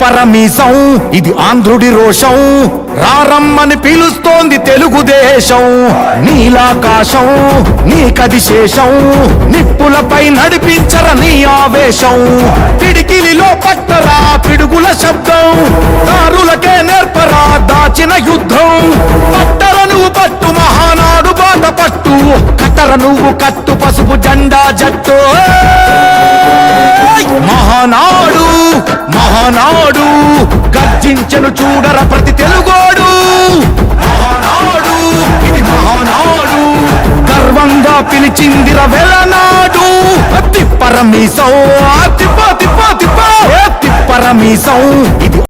తిప్పరమీసం ఇది ఆంధ్రుడి రోషం రారమ్మని పిలుస్తోంది తెలుగుదేశం నీలాకాశం నీకది శేషం నిప్పులపై నడిపించర నీ ఆవేశం పిడికిలిలో పట్టరా పిడుగుల శబ్దం దారులకే నేర్పరా దాచిన యుద్ధం పట్టర నువ్వు పట్టు మహానాడు బాట పట్టు కట్టర నువ్వు కట్టు పసుపు జెండా జట్టు మహానాడు మహానాడు గర్జించెను చూడర ప్రతి తెలుగోడు మహానాడు ఇది మహానాడు గర్వంగా పిలిచిందిర వెలనాడు తిప్పరమీసం తిప్పరమీసం ఇది